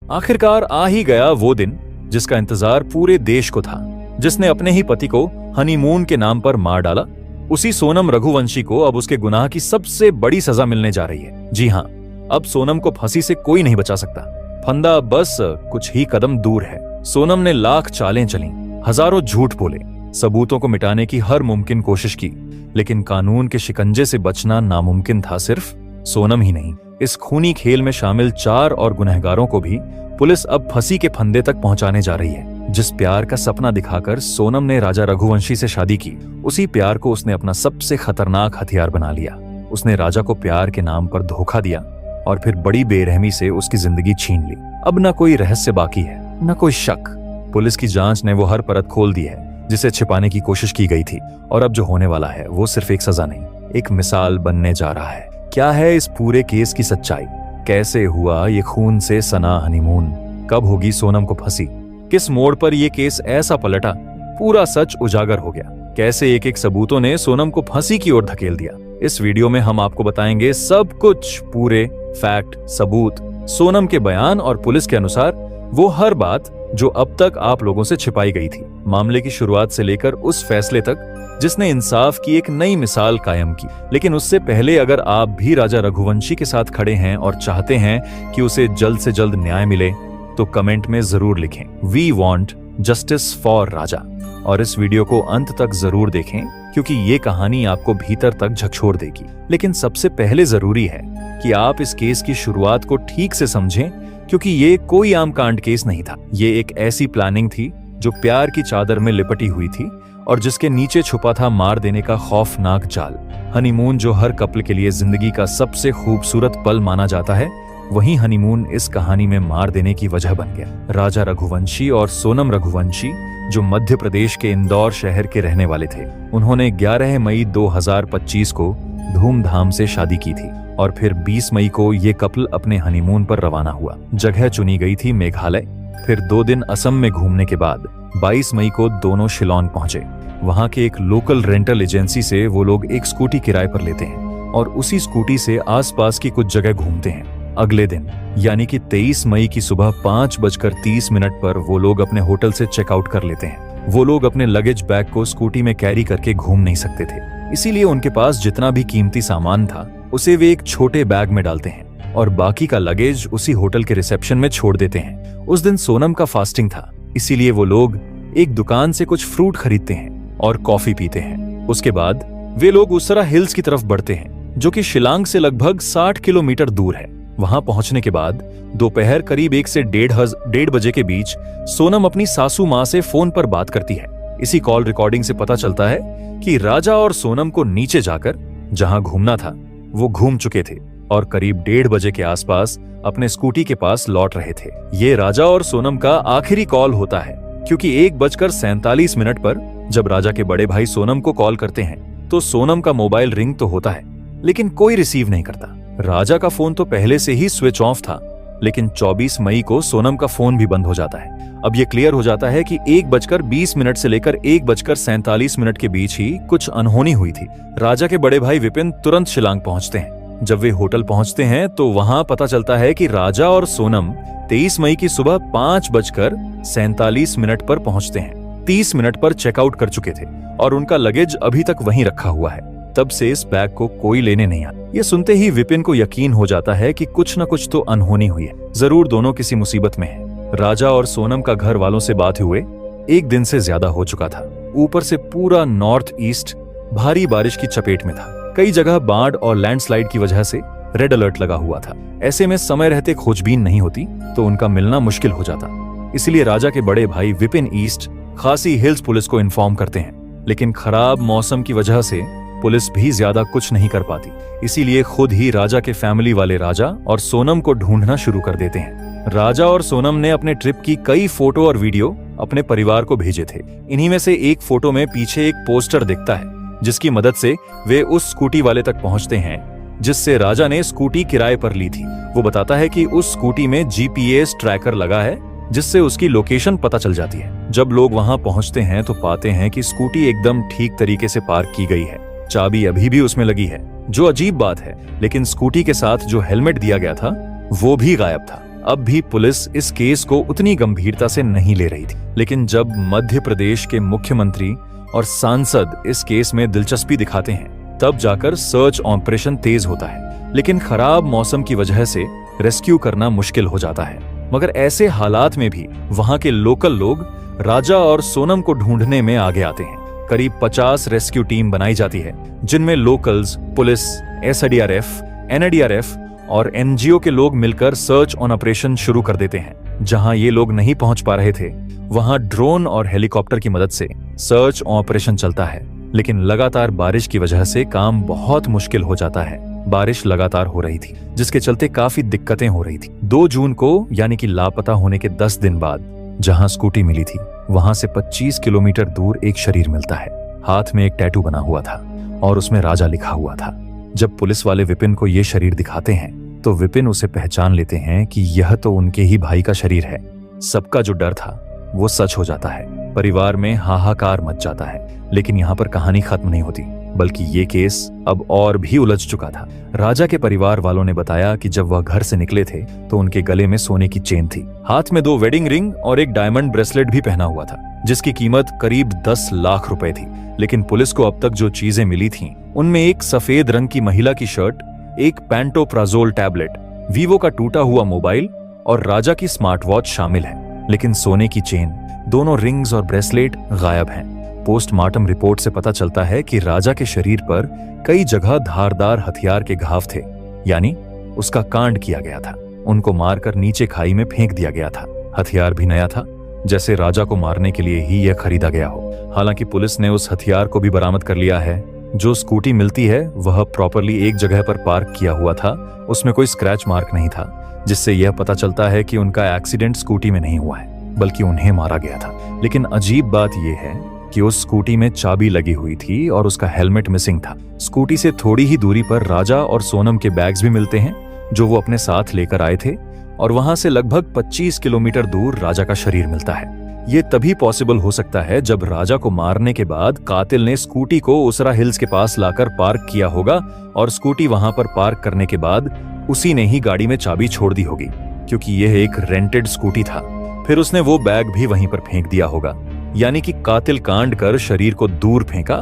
आखिरकार आ ही गया वो दिन जिसका इंतजार पूरे देश को था, जिसने अपने ही पति को हनीमून के नाम पर मार डाला। उसी सोनम रघुवंशी को अब उसके गुनाह की सबसे बड़ी सजा मिलने जा रही है। जी हाँ, अब सोनम को फांसी से कोई नहीं बचा सकता। फंदा बस कुछ ही कदम दूर है। सोनम ने लाख चालें चली, हजारों झूठ बोले, सबूतों को मिटाने की हर मुमकिन कोशिश की, लेकिन कानून के शिकंजे से बचना नामुमकिन था। सिर्फ सोनम ही नहीं, इस खूनी खेल में शामिल 4 और गुनहगारों को भी पुलिस अब फांसी के फंदे तक पहुंचाने जा रही है। जिस प्यार का सपना दिखाकर सोनम ने राजा रघुवंशी से शादी की, उसी प्यार को उसने अपना सबसे खतरनाक हथियार बना लिया। उसने राजा को प्यार के नाम पर धोखा दिया और फिर बड़ी बेरहमी से उसकी जिंदगी छीन ली। अब न कोई रहस्य बाकी है, न कोई शक। पुलिस की जांच ने वो हर परत खोल दी है जिसे छिपाने की कोशिश की गई थी, और अब जो होने वाला है वो सिर्फ एक सजा नहीं, एक मिसाल बनने जा रहा है। क्या है इस पूरे केस की सच्चाई? कैसे हुआ ये खून से सना हनीमून? कब होगी सोनम को फांसी? किस मोड़ पर ये केस ऐसा पलटा, पूरा सच उजागर हो गया? कैसे एक एक सबूतों ने सोनम को फांसी की ओर धकेल दिया? इस वीडियो में हम आपको बताएंगे सब कुछ, पूरे फैक्ट, सबूत, सोनम के बयान और पुलिस के अनुसार वो हर बात जो अब तक आप लोगों से छिपाई गई थी। मामले की शुरुआत से लेकर उस फैसले तक जिसने इंसाफ की एक नई मिसाल कायम की। लेकिन उससे पहले अगर आप भी राजा रघुवंशी के साथ खड़े हैं और चाहते हैं कि उसे जल्द से जल्द न्याय मिले, तो कमेंट में जरूर लिखें, वी वॉन्ट जस्टिस फॉर राजा। और इस वीडियो को अंत तक जरूर देखें, क्योंकि ये कहानी आपको भीतर तक झकझोर देगी। लेकिन सबसे पहले जरूरी है कि आप इस केस की शुरुआत को ठीक से समझें, क्योंकि ये कोई आम कांड केस नहीं था। ये एक ऐसी प्लानिंग थी जो प्यार की चादर में लिपटी हुई थी और जिसके नीचे छुपा था मार देने का खौफनाक जाल। हनीमून जो हर कपल के लिए जिंदगी का सबसे खूबसूरत पल माना जाता है, वहीं हनीमून इस कहानी में मार देने की वजह बन गया। राजा रघुवंशी और सोनम रघुवंशी, जो मध्य प्रदेश के इंदौर शहर के रहने वाले थे, उन्होंने 11 मई 2025 को धूमधाम से शादी की थी और फिर 20 मई को ये कपल अपने हनीमून पर रवाना हुआ। जगह चुनी गई थी मेघालय। फिर 2 दिन असम में घूमने के बाद 22 मई को दोनों शिलांग पहुंचे। वहां के एक लोकल रेंटल एजेंसी से वो लोग एक स्कूटी किराए पर लेते हैं और उसी स्कूटी से आसपास की कुछ जगह घूमते हैं। अगले दिन यानी कि 23 मई की सुबह 5:30 पर वो लोग अपने होटल से चेकआउट कर लेते हैं। वो लोग अपने लगेज बैग को स्कूटी में कैरी करके घूम नहीं सकते थे, इसीलिए उनके पास जितना भी कीमती सामान था उसे वे एक छोटे बैग में डालते हैं और बाकी का लगेज उसी होटल के रिसेप्शन में छोड़ देते हैं। उस दिन सोनम का फास्टिंग था, इसीलिए वो लोग एक दुकान से कुछ फ्रूट खरीदते हैं और कॉफी पीते हैं। उसके बाद वे लोग उसरा हिल्स की तरफ बढ़ते हैं, जो कि शिलांग से लगभग 60 किलोमीटर दूर है। वहां पहुंचने के बाद दोपहर करीब 1 से 1:30 बजे के बीच सोनम अपनी सासू माँ से फोन पर बात करती है। इसी कॉल रिकॉर्डिंग से पता चलता है कि राजा और सोनम को नीचे जाकर जहां घूमना था वो घूम चुके थे और करीब 1:30 बजे के आसपास अपने स्कूटी के पास लौट रहे थे। ये राजा और सोनम का आखिरी कॉल होता है, क्योंकि 1:47 पर जब राजा के बड़े भाई सोनम को कॉल करते हैं तो सोनम का मोबाइल रिंग तो होता है, लेकिन कोई रिसीव नहीं करता। राजा का फोन तो पहले से ही स्विच ऑफ था, लेकिन 24 मई को सोनम का फोन भी बंद हो जाता है। अब ये क्लियर हो जाता है कि 1:20 से लेकर 1:47 के बीच ही कुछ अनहोनी हुई थी। राजा के बड़े भाई विपिन तुरंत शिलांग पहुंचते हैं। जब वे होटल पहुंचते हैं तो वहां पता चलता है कि राजा और सोनम 23 मई की सुबह 5:47 पर पहुंचते हैं। 30 मिनट पर चेकआउट कर चुके थे और उनका लगेज अभी तक वहीं रखा हुआ है। तब से इस बैग को कोई लेने नहीं आया। ये सुनते ही विपिन को यकीन हो जाता है कि कुछ न कुछ तो अनहोनी हुई है, जरूर दोनों किसी मुसीबत में हैं। राजा और सोनम का घर वालों से बात हुए 1 दिन से ज्यादा हो चुका था। ऊपर से पूरा नॉर्थ ईस्ट भारी बारिश की चपेट में था। कई जगह बाढ़ और लैंडस्लाइड की वजह से रेड अलर्ट लगा हुआ था। ऐसे में समय रहते खोजबीन नहीं होती तो उनका मिलना मुश्किल हो जाता। इसलिए राजा के बड़े भाई विपिन ईस्ट खासी हिल्स पुलिस को इन्फॉर्म करते हैं, लेकिन खराब मौसम की वजह से पुलिस भी ज्यादा कुछ नहीं कर पाती। इसीलिए खुद ही राजा के फैमिली वाले राजा और सोनम को ढूंढना शुरू कर देते हैं। राजा और सोनम ने अपने ट्रिप की कई फोटो और वीडियो अपने परिवार को भेजे थे। इन्हीं में से एक फोटो में पीछे एक पोस्टर दिखता है, जिसकी मदद से वे उस स्कूटी वाले तक पहुंचते हैं जिससे राजा ने स्कूटी किराए पर ली थी। वो बताता है कि उस स्कूटी में GPS ट्रैकर लगा है, जिससे उसकी लोकेशन पता चल जाती है। जब लोग वहां पहुंचते हैं तो पाते हैं कि स्कूटी एकदम ठीक तरीके से पार्क की गई है, चाबी अभी भी उसमें लगी है, जो अजीब बात है। लेकिन स्कूटी के साथ जो हेलमेट दिया गया था वो भी गायब था। अब भी पुलिस इस केस को उतनी गंभीरता से नहीं ले रही थी। लेकिन जब मध्य प्रदेश के मुख्यमंत्री और सांसद इस केस में दिलचस्पी दिखाते हैं, तब जाकर सर्च ऑपरेशन तेज होता है। लेकिन खराब मौसम की वजह से रेस्क्यू करना मुश्किल हो जाता है। मगर ऐसे हालात में भी वहां के लोकल लोग राजा और सोनम को ढूंढने में आगे आते हैं। करीब 50 रेस्क्यू टीम बनाई जाती है, जिनमें लोकल्स, पुलिस, एसडीआरएफ, एनडीआरएफ और एनजीओ के लोग मिलकर सर्च ऑन ऑपरेशन शुरू कर देते हैं। जहां ये लोग नहीं पहुंच पा रहे थे, वहां ड्रोन और हेलीकॉप्टर की मदद से सर्च ऑपरेशन चलता है। लेकिन लगातार बारिश की वजह से काम बहुत मुश्किल हो जाता है। बारिश लगातार हो रही थी, जिसके चलते काफी दिक्कतें हो रही थी। 2 जून को, यानी कि लापता होने के 10 दिन बाद, जहां स्कूटी मिली थी, वहां से 25 किलोमीटर दूर एक शरीर मिलता है। हाथ में एक टैटू बना हुआ था और उसमें राजा लिखा हुआ था। जब पुलिस वाले विपिन को ये शरीर दिखाते हैं, तो विपिन उसे पहचान लेते हैं कि यह तो उनके ही भाई का शरीर है। सबका जो डर था वो सच हो जाता है। परिवार में हाहाकार मच जाता है। लेकिन यहाँ पर कहानी खत्म नहीं होती, बल्कि ये केस अब और भी उलझ चुका था। राजा के परिवार वालों ने बताया कि जब वह घर से निकले थे तो उनके गले में सोने की चेन थी, हाथ में 2 वेडिंग रिंग और एक डायमंड ब्रेसलेट भी पहना हुआ था, जिसकी कीमत करीब 10 लाख रुपए थी। लेकिन पुलिस को अब तक जो चीजें मिली थीं, उनमें एक सफेद रंग की महिला की शर्ट, एक पैंटोप्राजोल टैबलेट, वीवो का टूटा हुआ मोबाइल और राजा की स्मार्ट वॉच शामिल है। लेकिन सोने की चेन, दोनों रिंग्स और ब्रेसलेट गायब हैं। पोस्टमार्टम रिपोर्ट से पता चलता है कि राजा के शरीर पर कई जगह धारदार हथियार के घाव थे, यानी उसका कांड किया गया था। उनको मारकर नीचे खाई में फेंक दिया गया था। हथियार भी नया था, जैसे राजा को मारने के लिए ही यह खरीदा गया हो। हालांकि पुलिस ने उस हथियार को भी बरामद कर लिया है। जो स्कूटी मिलती है वह प्रॉपरली एक जगह पर पार्क किया हुआ था, उसमें कोई स्क्रैच मार्क नहीं था, जिससे यह पता चलता है कि उनका एक्सीडेंट स्कूटी में नहीं हुआ है, बल्कि उन्हें मारा गया था। लेकिन अजीब बात यह है कि उस स्कूटी में चाबी लगी हुई थी और उसका हेलमेट मिसिंग था। स्कूटी से थोड़ी ही दूरी पर राजा और सोनम के बैग्स भी मिलते हैं, जो वो अपने साथ लेकर आए थे, और वहां से लगभग 25 किलोमीटर दूर राजा का शरीर मिलता है। ये तभी पॉसिबल हो सकता है जब राजा को मारने के बाद कातिल ने स्कूटी को उसरा हिल्स के पास लाकर पार्क किया होगा, और स्कूटी वहां पर पार्क करने के बाद उसी ने ही गाड़ी में चाबी छोड़ दी होगी, क्योंकि यह एक रेंटेड स्कूटी था। फिर उसने वो बैग भी वहीं पर फेंक दिया होगा। यानी कि कातिल कांड कर शरीर को दूर फेंका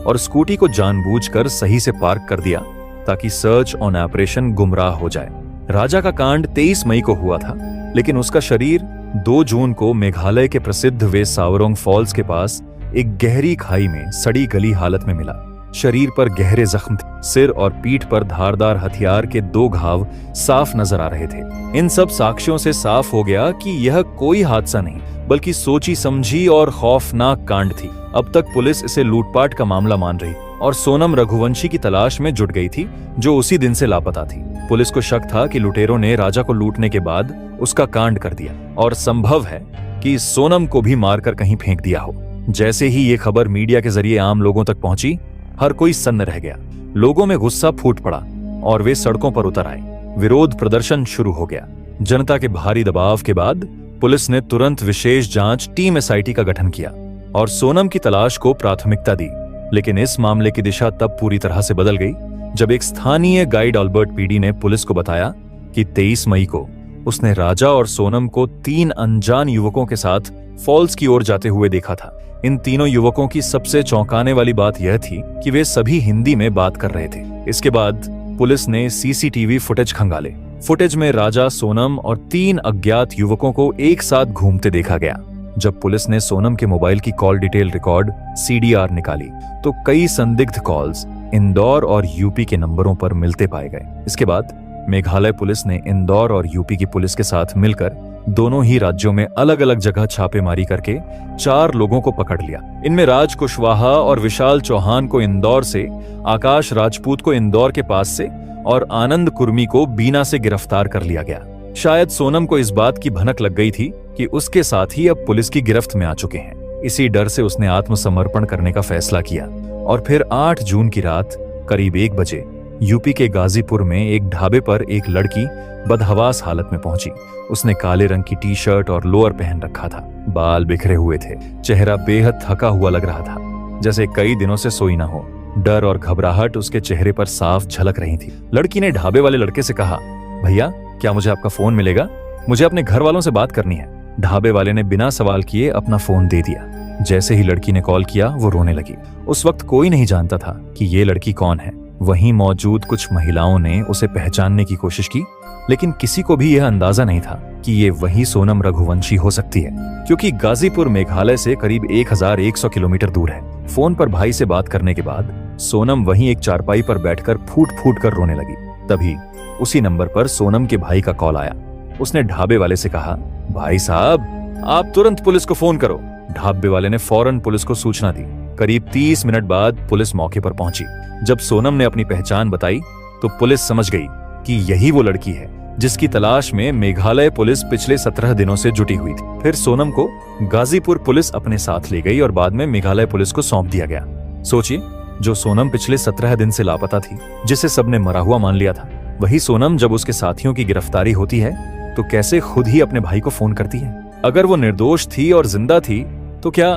और स्कूटी को जानबूझकर सही से पार्क कर दिया, ताकि सर्च ऑन ऑपरेशन गुमराह हो जाए। राजा का कांड 23 मई को हुआ था, लेकिन उसका शरीर 2 जून को मेघालय के प्रसिद्ध वेसावरोंग फॉल्स के पास एक गहरी खाई में सड़ी गली हालत में मिला। शरीर पर गहरे जख्म थे, सिर और पीठ पर धारदार हथियार के 2 घाव साफ नजर आ रहे थे। इन सब साक्ष्यों से साफ हो गया कि यह कोई हादसा नहीं, बल्कि सोची समझी और खौफनाक कांड थी। अब तक पुलिस इसे लूटपाट का मामला मान रही और सोनम रघुवंशी की तलाश में जुट गई थी, जो उसी दिन से लापता थी। पुलिस को शक था कि लुटेरों ने राजा को लूटने के बाद उसका कांड कर दिया, और संभव है कि सोनम को भी मारकर कहीं फेंक दिया हो। जैसे ही ये खबर मीडिया के जरिए आम लोगों तक पहुंची, हर कोई सन्न रह गया। लोगों में गुस्सा फूट पड़ा और वे सड़कों पर उतर आए। विरोध प्रदर्शन शुरू हो गया। जनता के भारी दबाव के बाद पुलिस ने तुरंत विशेष जांच टीम एसआईटी का गठन किया और सोनम की तलाश को प्राथमिकता दी। लेकिन इस मामले की दिशा तब पूरी तरह से बदल गई जब एक स्थानीय गाइड अल्बर्ट पीडी ने पुलिस को बताया कि 23 मई को उसने राजा और सोनम को 3 अनजान युवकों के साथ फॉल्स की ओर जाते हुए देखा था। इन तीनों युवकों की सबसे चौंकाने वाली बात यह थी कि वे सभी हिंदी में बात कर रहे थे। इसके बाद पुलिस ने सीसीटीवी फुटेज खंगाले। फुटेज में राजा, सोनम और 3 अज्ञात युवकों को एक साथ घूमते देखा गया। जब पुलिस ने सोनम के मोबाइल की कॉल डिटेल रिकॉर्ड सीडीआर निकाली, तो कई संदिग्ध कॉल्स इंदौर और यूपी के नंबरों पर मिलते पाए गए। इसके बाद मेघालय पुलिस ने इंदौर और यूपी की पुलिस के साथ मिलकर दोनों ही राज्यों में अलग अलग जगह छापेमारी करके 4 लोगों को पकड़ लिया। इनमें राज कुशवाहा और विशाल चौहान को इंदौर से, आकाश राजपूत को इंदौर के पास से और आनंद कुर्मी को बीना से गिरफ्तार कर लिया गया। शायद सोनम को इस बात की भनक लग गई थी कि उसके साथ ही अब पुलिस की गिरफ्त में आ चुके हैं। इसी डर से उसने आत्मसमर्पण करने का फैसला किया और फिर 8 जून की रात करीब 1 बजे यूपी के गाजीपुर में एक ढाबे पर एक लड़की बदहवास हालत में पहुंची। उसने काले रंग की टी शर्ट और लोअर पहन रखा था, बाल बिखरे हुए थे, चेहरा बेहद थका हुआ लग रहा था, जैसे कई दिनों से सोई ना हो। डर और घबराहट उसके चेहरे पर साफ झलक रही थी। लड़की ने ढाबे वाले लड़के से कहा, भैया क्या मुझे आपका फोन मिलेगा? मुझे अपने घर वालों से बात करनी है। ढाबे वाले ने बिना सवाल किए अपना फोन दे दिया। जैसे ही लड़की ने कॉल किया वो रोने लगी। उस वक्त कोई नहीं जानता था कि ये लड़की कौन है। वहीं मौजूद कुछ महिलाओं ने उसे पहचानने की कोशिश की, लेकिन किसी को भी यह अंदाजा नहीं था कि ये वही सोनम रघुवंशी हो सकती है, क्योंकि गाजीपुर मेघालय से करीब 1100 किलोमीटर दूर है। फोन पर भाई से बात करने के बाद सोनम वहीं एक चारपाई पर बैठकर फूट फूट कर रोने लगी। तभी उसी नंबर पर सोनम के भाई का कॉल आया। उसने ढाबे वाले से कहा, भाई साहब आप तुरंत पुलिस को फोन करो। ढाबे वाले ने फौरन पुलिस को सूचना दी। करीब 30 मिनट बाद पुलिस मौके पर पहुंची। जब सोनम ने अपनी पहचान बताई तो पुलिस समझ गई कि यही वो लड़की है जिसकी तलाश में मेघालय पुलिस पिछले 17 दिनों से जुटी हुई थी। फिर सोनम को गाजीपुर पुलिस अपने साथ ले गई और बाद में मेघालय पुलिस को सौंप दिया गया। सोचिए, जो सोनम पिछले 17 दिन से लापता थी, जिसे सबने मरा हुआ मान लिया था, वही सोनम जब उसके साथियों की गिरफ्तारी होती है तो कैसे खुद ही अपने भाई को फोन करती है। अगर वो निर्दोष थी और जिंदा थी तो क्या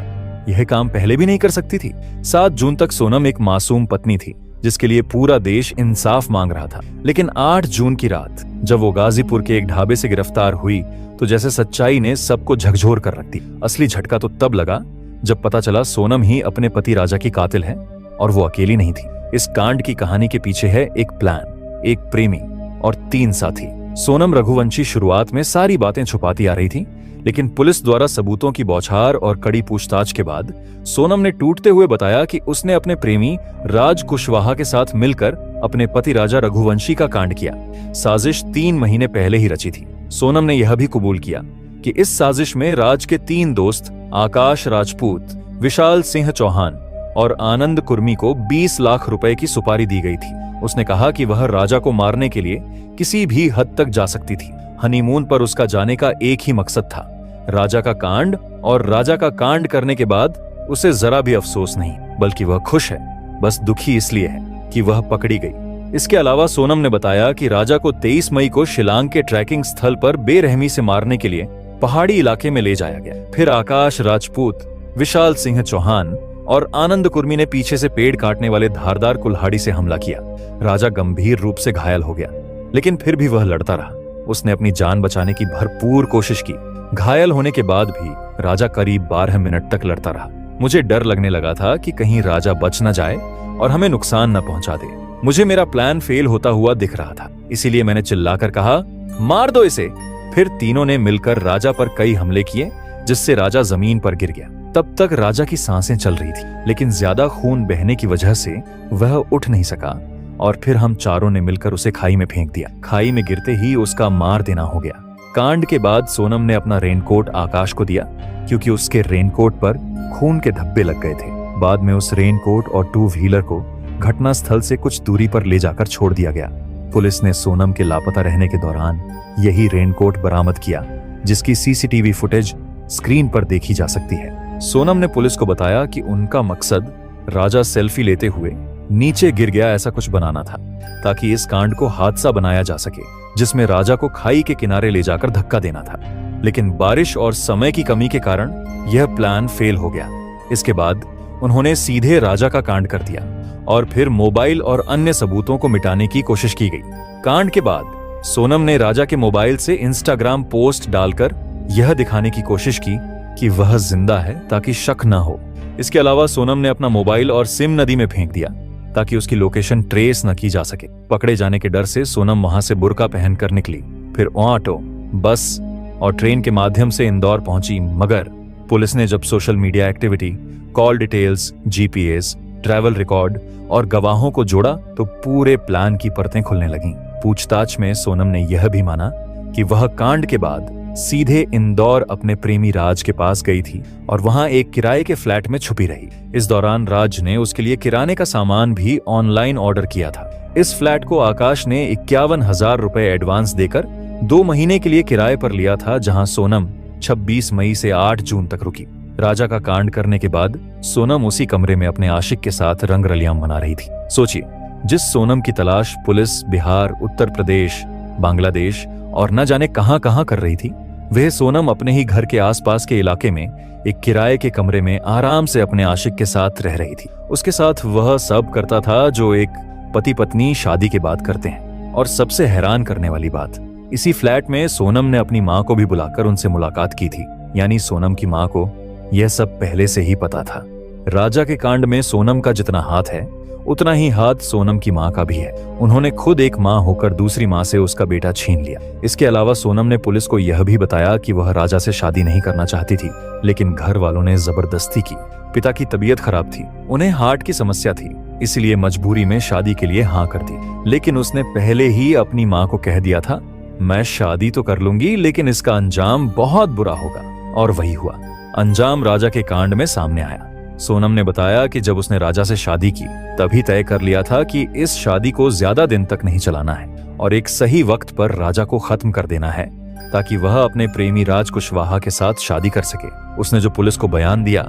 यह काम पहले भी नहीं कर सकती थी? 7 जून तक सोनम एक मासूम पत्नी थी जिसके लिए पूरा देश इंसाफ मांग रहा था। लेकिन 8 जून की रात जब वो गाजीपुर के एक ढाबे से गिरफ्तार हुई तो जैसे सच्चाई ने सबको झकझोर कर रख दी। असली झटका तो तब लगा जब पता चला सोनम ही अपने पति राजा की कातिल है, और वो अकेली नहीं थी। इस कांड की कहानी के पीछे है एक प्लान, एक प्रेमी और 3 साथी। सोनम रघुवंशी शुरुआत में सारी बातें छुपाती आ रही थी, लेकिन पुलिस द्वारा सबूतों की बौछार और कड़ी पूछताछ के बाद सोनम ने टूटते हुए बताया कि उसने अपने प्रेमी राज कुशवाहा के साथ मिलकर अपने पति राजा रघुवंशी का कांड किया। साजिश 3 महीने पहले ही रची थी। सोनम ने यह भी कबूल किया कि इस साजिश में राज के 3 दोस्त आकाश राजपूत, विशाल सिंह चौहान और आनंद कुर्मी को 20 लाख रुपए की सुपारी दी गई थी। उसने कहा कि वह राजा को मारने के लिए किसी भी हद तक जा सकती थी। हनीमून पर उसका जाने का एक ही मकसद था, राजा का कांड, और राजा का कांड करने के बाद उसे जरा भी अफसोस नहीं, बल्कि वह खुश है। बस दुखी इसलिए है कि वह पकड़ी गई। इसके अलावा सोनम ने बताया कि राजा को 23 मई को शिलांग के ट्रैकिंग स्थल पर बेरहमी से मारने के लिए पहाड़ी इलाके में ले जाया गया। फिर आकाश राजपूत, विशाल सिंह चौहान और आनंद कुर्मी ने पीछे से पेड़ काटने वाले धारदार कुल्हाड़ी से हमला किया। राजा गंभीर रूप से घायल हो गया, लेकिन फिर भी वह लड़ता रहा। उसने अपनी जान बचाने की भरपूर कोशिश की। घायल होने के बाद भी राजा करीब 12 मिनट तक लड़ता रहा। मुझे डर लगने लगा था कि कहीं राजा बच न जाए और हमें नुकसान न पहुंचा दे। मुझे मेरा प्लान फेल होता हुआ दिख रहा था, इसीलिए मैंने चिल्लाकर कहा, मार दो इसे। फिर तीनों ने मिलकर राजा पर कई हमले किए, जिससे राजा जमीन पर गिर गया। तब तक राजा की सांसें चल रही थी, लेकिन ज्यादा खून बहने की वजह से वह उठ नहीं सका, और फिर हम चारों ने मिलकर उसे खाई में फेंक दिया। खाई में गिरते ही उसका मार देना हो गया। कांड के बाद सोनम ने अपना रेनकोट आकाश को दिया, क्योंकि उसके रेनकोट पर खून के धब्बे लग गए थे। बाद में उस रेनकोट और 2 व्हीलर को घटना स्थल से कुछ दूरी पर ले जाकर छोड़ दिया गया। पुलिस ने सोनम के लापता रहने के दौरान यही रेनकोट बरामद किया, जिसकी सीसीटीवी फुटेज स्क्रीन पर देखी जा सकती है। सोनम ने पुलिस को बताया कि उनका मकसद राजा सेल्फी लेते हुए नीचे गिर गया ऐसा कुछ बनाना था, ताकि इस कांड को हादसा बनाया जा सके, जिसमें राजा को खाई के किनारे ले जाकर धक्का देना था। लेकिन बारिश और समय की कमी के कारण यह प्लान फेल हो गया। इसके बाद उन्होंने सीधे राजा का कांड कर दिया और फिर मोबाइल और अन्य सबूतों को मिटाने की कोशिश की गई। कांड के बाद सोनम ने राजा के मोबाइल से इंस्टाग्राम पोस्ट डालकर यह दिखाने की कोशिश की कि वह जिंदा है, ताकि शक न हो। इसके अलावा सोनम ने अपना मोबाइल और सिम नदी में फेंक दिया, ताकि उसकी लोकेशन ट्रेस न की जा सके। पकड़े जाने के डर से सोनम वहां से बुर्का पहनकर निकली, फिर ऑटो, बस और ट्रेन के माध्यम से इंदौर पहुंची। मगर पुलिस ने जब social media activity, call details, GPS, travel record और गवाहों को जोड़ा तो पूरे प्लान की परतें खुलने लगीं। पूछताछ में सोनम ने यह भी माना कि वह कांड के बाद सीधे इंदौर अपने प्रेमी राज के पास गई थी और वहां एक किराए के फ्लैट में छुपी रही। इस दौरान राज ने उसके लिए किराने का सामान भी ऑनलाइन ऑर्डर किया था। इस फ्लैट को आकाश ने 51,000 रुपए एडवांस देकर 2 महीने के लिए किराए पर लिया था, जहां सोनम 26 मई से 8 जून तक रुकी। राजा का कांड करने के बाद सोनम उसी कमरे में अपने आशिक के साथ रंग रलियां मना रही थी। सोचिए, जिस सोनम की तलाश पुलिस बिहार, उत्तर प्रदेश, बांग्लादेश और न जाने कहां कर रही थी, वह सोनम अपने ही घर के आसपास के इलाके में एक किराए के कमरे में आराम से अपने आशिक के साथ रह रही थी। उसके साथ वह सब करता था जो एक पति पत्नी शादी के बाद करते हैं। और सबसे हैरान करने वाली बात, इसी फ्लैट में सोनम ने अपनी माँ को भी बुलाकर उनसे मुलाकात की थी, यानी सोनम की माँ को यह सब पहले से ही पता था। राजा के कांड में सोनम का जितना हाथ है उतना ही हाथ सोनम की माँ का भी है। उन्होंने खुद एक माँ होकर दूसरी माँ से उसका बेटा छीन लिया। इसके अलावा सोनम ने पुलिस को यह भी बताया कि वह राजा से शादी नहीं करना चाहती थी, लेकिन घर वालों ने जबरदस्ती की। पिता की तबीयत खराब थी, उन्हें हार्ट की समस्या थी, इसलिए मजबूरी में शादी के लिए हाँ कर दी। लेकिन उसने पहले ही अपनी माँ को कह दिया था, मैं शादी तो कर लूंगी लेकिन इसका अंजाम बहुत बुरा होगा। और वही हुआ। अंजाम राजा के कांड में सामने आया। सोनम ने बताया कि जब उसने राजा से शादी की तभी तय कर लिया था कि इस शादी को ज्यादा दिन तक नहीं चलाना है और एक सही वक्त पर राजा को खत्म कर देना है, ताकि वह अपने प्रेमी राज कुशवाहा के साथ शादी कर सके। उसने जो पुलिस को बयान दिया,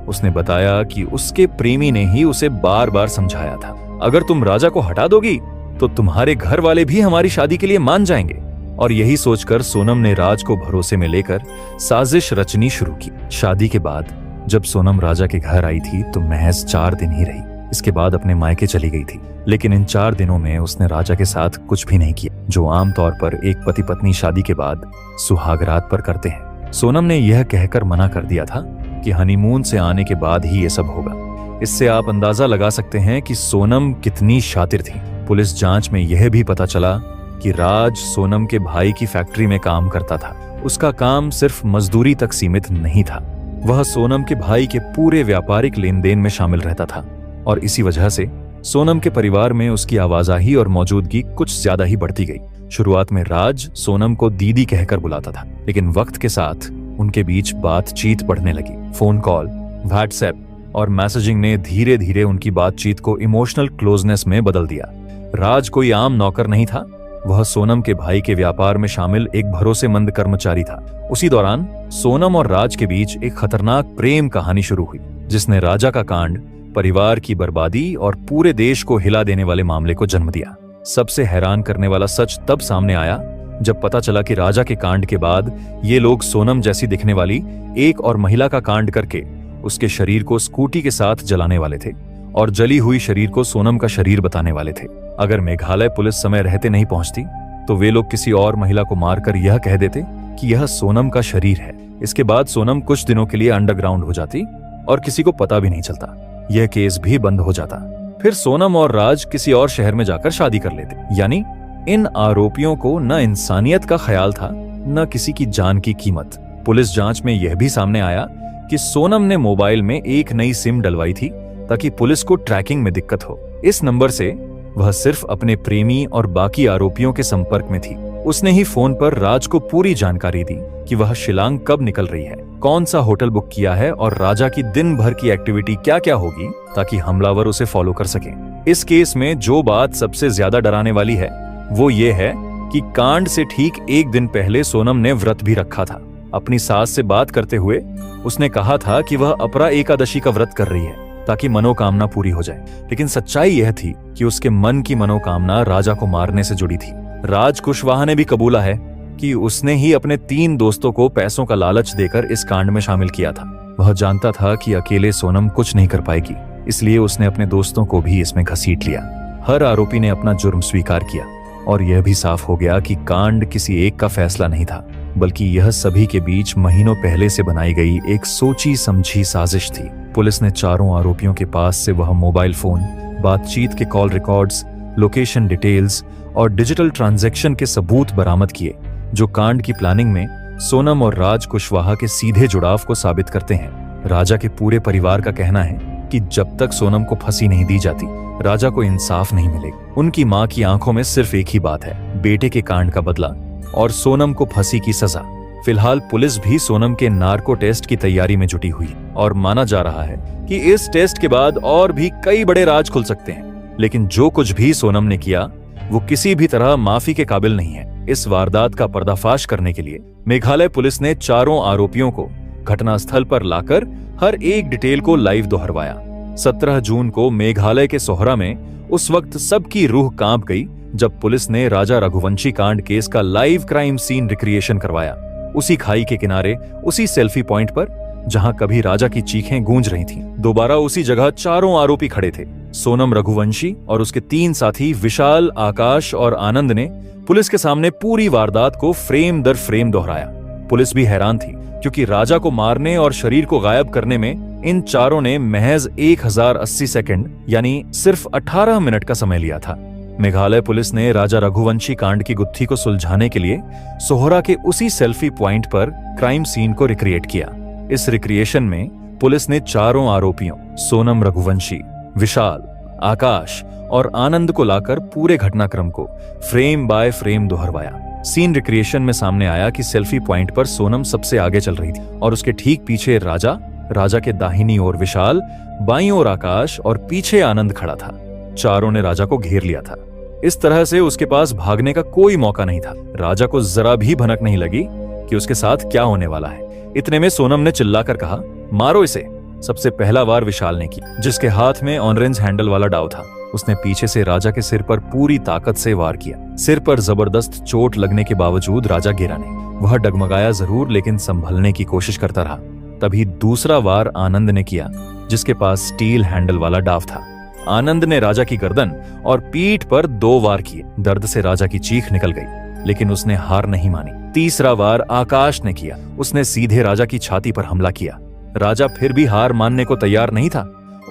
उसने बताया कि उसके प्रेमी ने ही उसे बार बार समझाया था, अगर तुम राजा को हटा दोगी तो तुम्हारे घर वाले भी हमारी शादी के लिए मान जाएंगे। और यही सोचकर सोनम ने राज को भरोसे में लेकर साजिश रचनी शुरू की। शादी के बाद जब सोनम राजा के घर आई थी तो महज 4 दिन ही रही। इसके बाद अपने मायके चली गई थी। लेकिन इन 4 दिनों में उसने राजा के साथ कुछ भी नहीं किया, जो आमतौर पर एक पति पत्नी शादी के बाद सुहागरात पर करते हैं। सोनम ने यह कहकर मना कर दिया था कि हनीमून से आने के बाद ही ये सब होगा। इससे आप अंदाजा लगा सकते हैं कि सोनम कितनी शातिर थी। पुलिस जांच में यह भी पता चला कि राज सोनम के भाई की फैक्ट्री में काम करता था। उसका काम सिर्फ मजदूरी तक सीमित नहीं था, वह सोनम के भाई के पूरे व्यापारिक लेन देन में शामिल रहता था। और इसी वजह से सोनम के परिवार में उसकी आवाजाही और मौजूदगी कुछ ज्यादा ही बढ़ती गई। शुरुआत में राज सोनम को दीदी कहकर बुलाता था, लेकिन वक्त के साथ उनके बीच बातचीत बढ़ने लगी। फोन कॉल, व्हाट्सएप और मैसेजिंग ने धीरे धीरे उनकी बातचीत को इमोशनल क्लोजनेस में बदल दिया। राज कोई आम नौकर नहीं था, वह सोनम के भाई के व्यापार में शामिल एक भरोसेमंद कर्मचारी था। उसी दौरान सोनम और राज के बीच एक खतरनाक प्रेम कहानी शुरू हुई, जिसने राजा का कांड, परिवार की बर्बादी और पूरे देश को हिला देने वाले मामले को जन्म दिया। सबसे हैरान करने वाला सच तब सामने आया जब पता चला कि राजा के कांड के बाद ये लोग सोनम जैसी दिखने वाली एक और महिला का कांड करके उसके शरीर को स्कूटी के साथ जलाने वाले थे और जली हुई शरीर को सोनम का शरीर बताने वाले थे। अगर मेघालय पुलिस समय रहते नहीं पहुंचती तो वे लोग किसी और महिला को मारकर यह कह देते कि यह सोनम का शरीर है। इसके बाद सोनम कुछ दिनों के लिए अंडरग्राउंड हो जाती और किसी को पता भी नहीं चलता। यह केस भी बंद हो जाता। फिर सोनम और राज किसी और शहर में जाकर शादी कर लेते। यानी इन आरोपियों को न इंसानियत का ख्याल था, न किसी की जान की कीमत। पुलिस जांच में यह भी सामने आया कि सोनम ने मोबाइल में एक नई सिम डलवाई थी ताकि पुलिस को ट्रैकिंग में दिक्कत हो। इस नंबर से वह सिर्फ अपने प्रेमी और बाकी आरोपियों के संपर्क में थी। उसने ही फोन पर राज को पूरी जानकारी दी कि वह शिलांग कब निकल रही है, कौन सा होटल बुक किया है और राजा की दिन भर की एक्टिविटी क्या क्या होगी, ताकि हमलावर उसे फॉलो कर सके। इस केस में जो बात सबसे ज्यादा डराने वाली है वो ये है कि कांड से ठीक एक दिन पहले सोनम ने व्रत भी रखा था। अपनी सास से बात करते हुए उसने कहा था कि वह अपरा एकादशी का व्रत कर रही है ताकि मनोकामना पूरी हो जाए। लेकिन सच्चाई यह थी कि उसके मन की मनोकामना राजा को मारने से जुड़ी थी। राज कुशवाहा ने भी कबूला है कि उसने ही अपने 3 दोस्तों को पैसों का लालच देकर इस कांड में शामिल किया था। वह जानता था कि अकेले सोनम कुछ नहीं कर पाएगी, इसलिए उसने अपने दोस्तों को भी इसमें घसीट लिया। हर आरोपी ने अपना जुर्म स्वीकार किया और यह भी साफ हो गया कि कांड किसी एक का फैसला नहीं था, बल्कि यह सभी के बीच महीनों पहले से बनाई गई एक सोची समझी साजिश थी। पुलिस ने चारों आरोपियों के पास से वह मोबाइल फोन, बातचीत के कॉल रिकॉर्ड्स, लोकेशन डिटेल्स और डिजिटल ट्रांजैक्शन के सबूत बरामद किए, जो कांड की प्लानिंग में सोनम और राज कुशवाहा के सीधे जुड़ाव को साबित करते हैं। राजा के पूरे परिवार का कहना है कि जब तक सोनम को फांसी नहीं दी जाती, राजा को इंसाफ नहीं मिलेगा। उनकी मां की आंखों में सिर्फ एक ही बात है, बेटे के कांड का बदला और सोनम को फांसी की सजा। फिलहाल पुलिस भी सोनम के नार्को टेस्ट की तैयारी में जुटी हुई और माना जा रहा है कि इस टेस्ट के बाद और भी कई बड़े राज खुल सकते हैं। लेकिन जो कुछ भी सोनम ने किया वो किसी भी तरह माफी के काबिल नहीं है। इस वारदात का पर्दाफाश करने के लिए मेघालय पुलिस ने चारों आरोपियों को घटनास्थल पर लाकर हर एक डिटेल को लाइव दोहरवाया। 17 जून को मेघालय के सोहरा में उस वक्त सबकी रूह कांप गई जब पुलिस ने राजा रघुवंशी कांड केस का लाइव क्राइम सीन रिक्रिएशन करवाया। उसी खाई के किनारे, उसी सेल्फी पॉइंट पर जहां कभी राजा की चीखें गूंज रही थीं, दोबारा उसी जगह चारों आरोपी खड़े थे। सोनम रघुवंशी और उसके 3 साथी विशाल, आकाश और आनंद ने पुलिस के सामने पूरी वारदात को फ्रेम दर फ्रेम दोहराया। पुलिस भी हैरान थी क्योंकि राजा को मारने और शरीर को गायब करने में इन चारों ने महज 1080 सेकंड यानी सिर्फ 18 मिनट का समय लिया था। मेघालय पुलिस ने राजा रघुवंशी कांड की गुत्थी को सुलझाने के लिए सोहरा के उसी सेल्फी पॉइंट पर क्राइम सीन को रिक्रिएट किया। इस रिक्रिएशन में पुलिस ने चारों आरोपियों सोनम रघुवंशी, विशाल, आकाश और आनंद को लाकर पूरे घटनाक्रम को फ्रेम बाय फ्रेम दोहरवाया। सीन रिक्रिएशन में सामने आया कि सेल्फी पॉइंट पर सोनम सबसे आगे चल रही थी और उसके ठीक पीछे राजा के दाहिनी ओर विशाल, बाईं ओर आकाश और पीछे आनंद खड़ा था। चारों ने राजा को घेर लिया था। इस तरह से उसके पास भागने का कोई मौका नहीं था। राजा को जरा भी भनक नहीं लगी कि उसके साथ क्या होने वाला है। इतने में सोनम ने चिल्लाकर कहा, मारो इसे। सबसे पहला वार विशाल ने किया, जिसके हाथ में ऑरेंज हैंडल वाला डाव था। उसने पीछे से राजा के सिर पर पूरी ताकत से वार किया। सिर पर जबरदस्त चोट लगने के बावजूद राजा गिरा नहीं। वह डगमगाया जरूर लेकिन संभलने की कोशिश करता रहा। तभी दूसरा वार आनंद ने किया, जिसके पास स्टील हैंडल वाला डाव था। आनंद ने राजा की गर्दन और पीठ पर 2 वार किए। दर्द से राजा की चीख निकल गई, लेकिन उसने हार नहीं मानी। तीसरा वार आकाश ने किया। उसने सीधे राजा की छाती पर हमला किया। राजा फिर भी हार मानने को तैयार नहीं था।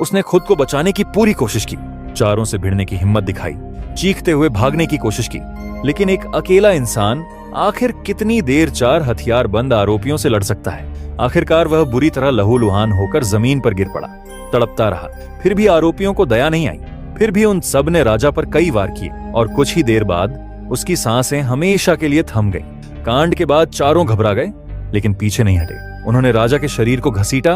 उसने खुद को बचाने की पूरी कोशिश की, चारों से भिड़ने की हिम्मत दिखाई, चीखते हुए भागने की कोशिश की। लेकिन एक अकेला इंसान आखिर कितनी देर 4 हथियारबंद आरोपियों से लड़ सकता है। आखिरकार वह बुरी तरह लहूलुहान होकर जमीन पर गिर पड़ा, तड़पता रहा। फिर भी आरोपियों को दया नहीं आई। फिर भी उन सब ने राजा पर कई वार किए और कुछ ही देर बाद उसकी सांसें हमेशा के लिए थम गईं। कांड के बाद चारों घबरा गए, लेकिन पीछे नहीं हटे। उन्होंने राजा के शरीर को घसीटा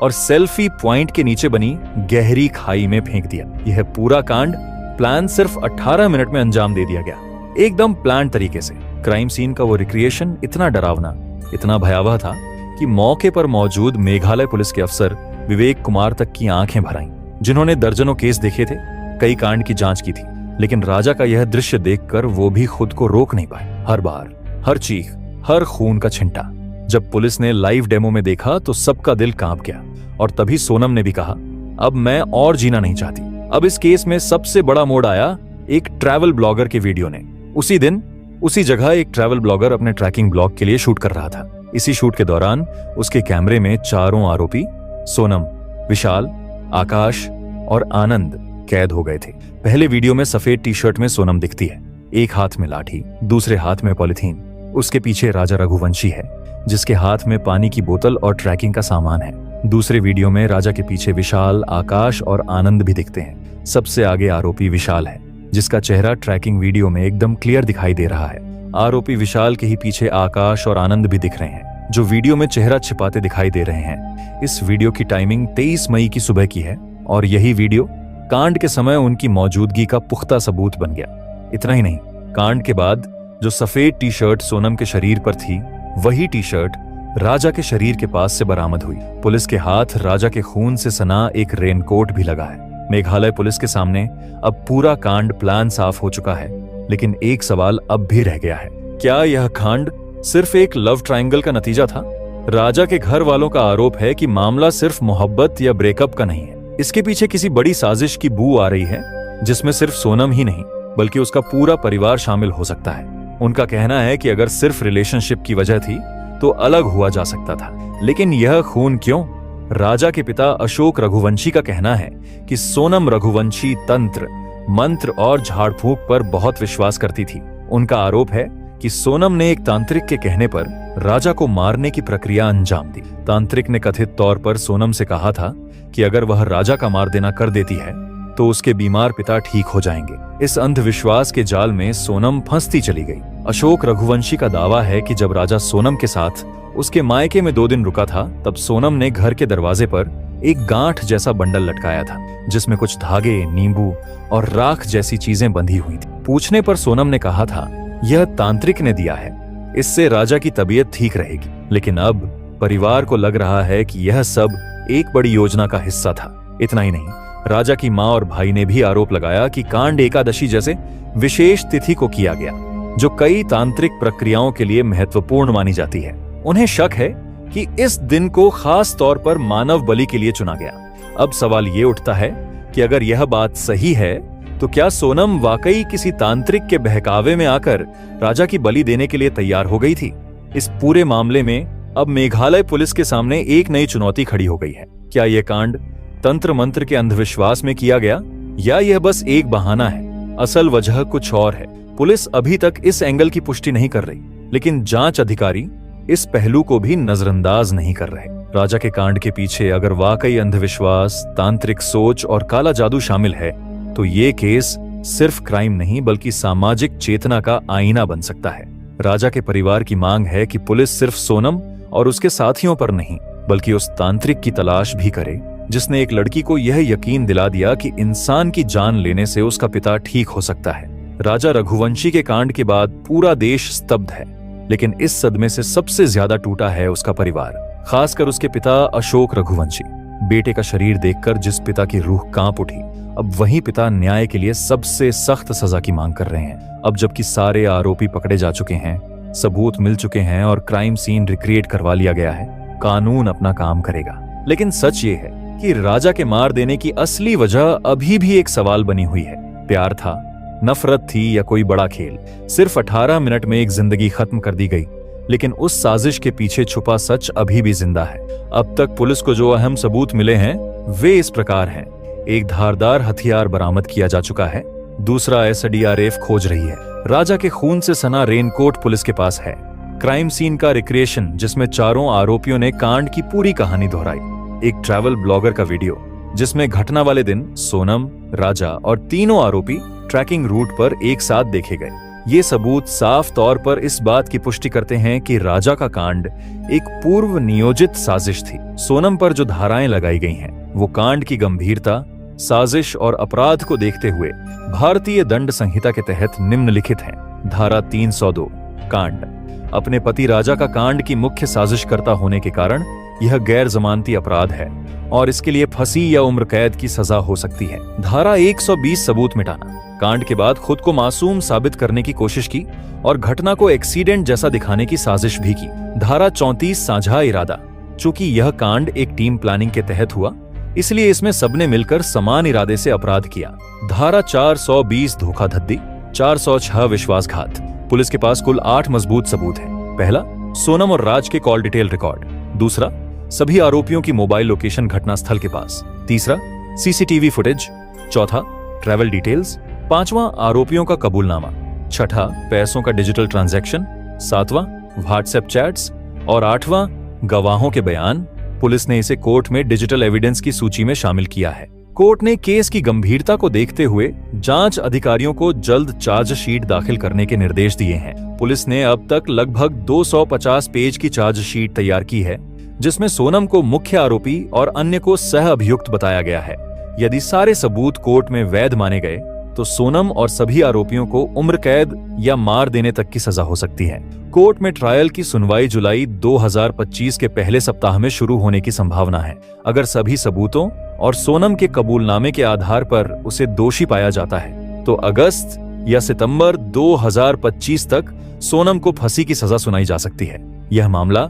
और सेल्फी पॉइंट के नीचे बनी गहरी खाई में फेंक दिया। यह पूरा कांड प्लान सिर्फ 18 मिनट में अंजाम दे दिया गया, एकदम प्लान तरीके से। क्राइम सीन का वो रिक्रिएशन इतना डरावना, इतना भयावह था कि मौके पर मौजूद मेघालय पुलिस के अफसर विवेक कुमार तक की आंखें भर आईं, जिन्होंने दर्जनों केस देखे थे, कई कांड की जांच की थी। लेकिन राजा का यह दृश्य देखकर वो भी खुद को रोक नहीं पाए। हर बार, हर चीख, हर खून का छिंटा। जब पुलिस ने लाइव डेमो में देखा तो सबका दिल कांप गया। और तभी सोनम ने भी कहा, अब मैं और जीना नहीं चाहती। अब इस केस में सबसे बड़ा मोड़ आया एक ट्रैवल ब्लॉगर के वीडियो ने। उसी दिन, उसी जगह एक ट्रैवल ब्लॉगर अपने ट्रैकिंग ब्लॉग के लिए शूट कर रहा था। इसी शूट के दौरान उसके कैमरे में चारों आरोपी सोनम, विशाल, आकाश और आनंद कैद हो गए थे। पहले वीडियो में सफेद टी-शर्ट में सोनम दिखती है, एक हाथ में लाठी, दूसरे हाथ में पॉलिथीन। उसके पीछे राजा रघुवंशी है, जिसके हाथ में पानी की बोतल और ट्रैकिंग का सामान है। दूसरे वीडियो में राजा के पीछे विशाल, आकाश और आनंद भी दिखते हैं। सबसे आगे आरोपी विशाल है, जिसका चेहरा ट्रैकिंग वीडियो में एकदम क्लियर दिखाई दे रहा है। आरोपी विशाल के ही पीछे आकाश और आनंद भी दिख रहे हैं, जो वीडियो में चेहरा छिपाते दिखाई दे रहे हैं। इस वीडियो की टाइमिंग 23 मई की सुबह की है और यही वीडियो कांड के समय उनकी मौजूदगी का पुख्ता सबूत बन गया। इतना ही नहीं, कांड के बाद जो सफेद टी-शर्ट सोनम के शरीर पर थी, वही टी-शर्ट राजा के शरीर के पास से बरामद हुई। पुलिस के हाथ राजा के खून से सना एक रेनकोट भी लगा है। मेघालय पुलिस के सामने अब पूरा कांड प्लान साफ हो चुका है, लेकिन एक सवाल अब भी रह गया है। क्या यह कांड सिर्फ एक लव ट्रायंगल का नतीजा था? राजा के घर वालों का आरोप है कि मामला सिर्फ मोहब्बत या ब्रेकअप का नहीं है। इसके पीछे किसी बड़ी साजिश की बू आ रही है, जिसमें सिर्फ सोनम ही नहीं बल्कि उसका पूरा परिवार शामिल हो सकता है। उनका कहना है कि अगर सिर्फ रिलेशनशिप की वजह थी तो अलग हुआ जा सकता था, लेकिन यह खून क्यों? राजा के पिता अशोक रघुवंशी का कहना है कि सोनम रघुवंशी तंत्र, मंत्र और झाड़ फूंक पर बहुत विश्वास करती थी। उनका आरोप है कि सोनम ने एक तांत्रिक के कहने पर राजा को मारने की प्रक्रिया अंजाम दी। तांत्रिक ने कथित तौर पर सोनम से कहा था कि अगर वह राजा का मार देना कर देती है तो उसके बीमार पिता ठीक हो जाएंगे। इस अंधविश्वास के जाल में सोनम फंसती चली गई। अशोक रघुवंशी का दावा है कि जब राजा सोनम के साथ उसके मायके में 2 दिन रुका था, तब सोनम ने घर के दरवाजे पर एक गांठ जैसा बंडल लटकाया था, जिसमें कुछ धागे, नींबू और राख जैसी चीजें बंधी हुई थी। पूछने पर सोनम ने कहा था, यह तांत्रिक ने दिया है, इससे राजा की तबीयत ठीक रहेगी। लेकिन अब परिवार को लग रहा है कि यह सब एक बड़ी योजना का हिस्सा था। इतना ही नहीं, राजा की मां और भाई ने भी आरोप लगाया कि कांड एकादशी जैसे विशेष तिथि को किया गया, जो कई तांत्रिक प्रक्रियाओं के लिए महत्वपूर्ण मानी जाती है। उन्हें शक है कि इस दिन को खास तौर पर मानव बलि के लिए चुना गया। अब सवाल ये उठता है कि कि अगर यह बात सही है तो क्या सोनम वाकई किसी तांत्रिक के बहकावे में आकर राजा की बलि देने के लिए तैयार हो गई थी। इस पूरे मामले में अब मेघालय पुलिस के सामने एक नई चुनौती खड़ी हो गई है। क्या यह कांड तंत्र मंत्र के अंधविश्वास में किया गया या यह बस एक बहाना है? असल वजह कुछ और है। पुलिस अभी तक इस एंगल की पुष्टि नहीं कर रही, लेकिन जांच अधिकारी इस पहलू को भी नजरअंदाज नहीं कर रहे। राजा के कांड के पीछे अगर वाकई अंधविश्वास, तांत्रिक सोच और काला जादू शामिल है तो ये केस सिर्फ क्राइम नहीं बल्कि सामाजिक चेतना का आईना बन सकता है। राजा के परिवार की मांग है कि पुलिस सिर्फ सोनम और उसके साथियों पर नहीं बल्कि उस तांत्रिक की तलाश भी करे जिसने एक लड़की को यह यकीन दिला दिया कि इंसान की जान लेने से उसका पिता ठीक हो सकता है। राजा रघुवंशी के कांड के बाद पूरा देश स्तब्ध है, लेकिन इस सदमे से सबसे ज्यादा टूटा है उसका परिवार, खासकर उसके पिता अशोक रघुवंशी। बेटे का शरीर देखकर जिस पिता की रूह कांप उठी, अब वही पिता न्याय के लिए सबसे सख्त सजा की मांग कर रहे हैं। अब जबकि सारे आरोपी पकड़े जा चुके हैं, सबूत मिल चुके हैं और क्राइम सीन रिक्रिएट करवा लिया गया है, कानून अपना काम करेगा। लेकिन सच ये है कि राजा के मार देने की असली वजह अभी भी एक सवाल बनी हुई है। प्यार था, नफरत थी या कोई बड़ा खेल? सिर्फ 18 मिनट में एक जिंदगी खत्म कर दी गई, लेकिन उस साजिश के पीछे छुपा सच अभी भी जिंदा है। अब तक पुलिस को जो अहम सबूत मिले हैं वे इस प्रकार हैं। एक धारदार हथियार बरामद किया जा चुका है। दूसरा एसडीआरएफ खोज रही है। राजा के खून से सना रेनकोट पुलिस के पास है। क्राइम सीन का रिक्रिएशन जिसमें चारों आरोपियों ने कांड की पूरी कहानी दोहराई। एक ट्रैवल ब्लॉगर का वीडियो जिसमें घटना वाले दिन सोनम, राजा और तीनों आरोपी ट्रैकिंग रूट पर एक साथ देखे गए। ये सबूत साफ तौर पर इस बात की पुष्टि करते हैं कि राजा का कांड एक पूर्व नियोजित साजिश थी। सोनम पर जो धाराएं लगाई गई हैं वो कांड की गंभीरता, साजिश और अपराध को देखते हुए भारतीय दंड संहिता के तहत निम्नलिखित हैं। धारा 302 कांड। अपने पति राजा का कांड की मुख्य साजिशकर्ता होने के कारण यह गैर जमानती अपराध है और इसके लिए फांसी या उम्र कैद की सजा हो सकती है। धारा 120 सबूत मिटाना। कांड के बाद खुद को मासूम साबित करने की कोशिश की और घटना को एक्सीडेंट जैसा दिखाने की साजिश भी की। धारा 34 साझा इरादा। चूंकि यह कांड एक टीम प्लानिंग के तहत हुआ, इसलिए इसमें सबने मिलकर समान इरादे से अपराध किया। धारा 420 धोखाधड़ी। 406 विश्वासघात। पुलिस के पास कुल 8 मजबूत सबूत हैं। पहला, सोनम और राज के कॉल डिटेल रिकॉर्ड। दूसरा, सभी आरोपियों की मोबाइल लोकेशन घटनास्थल के पास। तीसरा, सीसीटीवी फुटेज। चौथा, ट्रैवल डिटेल्स। पांचवां, आरोपियों का कबूलनामा। छठा, पैसों का डिजिटल ट्रांजैक्शन। सातवां, व्हाट्सएप चैट्स। और आठवां, गवाहों के बयान। पुलिस ने इसे कोर्ट में डिजिटल एविडेंस की सूची में शामिल किया है। कोर्ट ने केस की गंभीरता को देखते हुए जांच अधिकारियों को जल्द चार्जशीट दाखिल करने के निर्देश दिए हैं। पुलिस ने अब तक लगभग 250 पेज की चार्जशीट तैयार की है, जिसमें सोनम को मुख्य आरोपी और अन्य को सह अभियुक्त बताया गया है। यदि सारे सबूत कोर्ट में वैध माने गए तो सोनम और सभी आरोपियों को उम्र कैद या मार देने तक की सजा हो सकती है। कोर्ट में ट्रायल की सुनवाई जुलाई 2025 के पहले सप्ताह में शुरू होने की संभावना है। अगर सभी सबूतों और सोनम के कबूलनामे के आधार पर उसे दोषी पाया जाता है तो अगस्त या सितंबर 2025 तक सोनम को फांसी की सजा सुनाई जा सकती है। यह मामला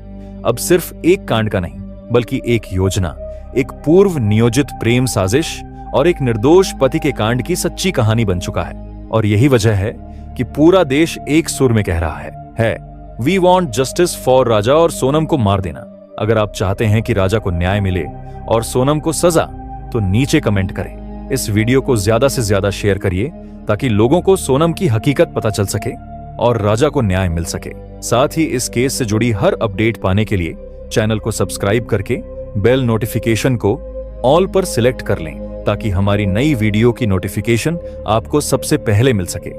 अब सिर्फ एक कांड का नहीं बल्कि एक योजना, एक पूर्व नियोजित प्रेम साजिश और एक निर्दोष पति के कांड की सच्ची कहानी बन चुका है। और यही वजह है कि पूरा देश एक सुर में कह रहा है वी वॉन्ट जस्टिस फॉर राजा और सोनम को मार देना। अगर आप चाहते हैं कि राजा को न्याय मिले और सोनम को सजा तो नीचे कमेंट करें। इस वीडियो को ज्यादा से ज्यादा शेयर करिए ताकि लोगों को सोनम की हकीकत पता चल सके और राजा को न्याय मिल सके। साथ ही इस केस से जुड़ी हर अपडेट पाने के लिए चैनल को सब्सक्राइब करके बेल नोटिफिकेशन को ऑल पर सिलेक्ट कर लें ताकि हमारी नई वीडियो की नोटिफिकेशन आपको सबसे पहले मिल सके।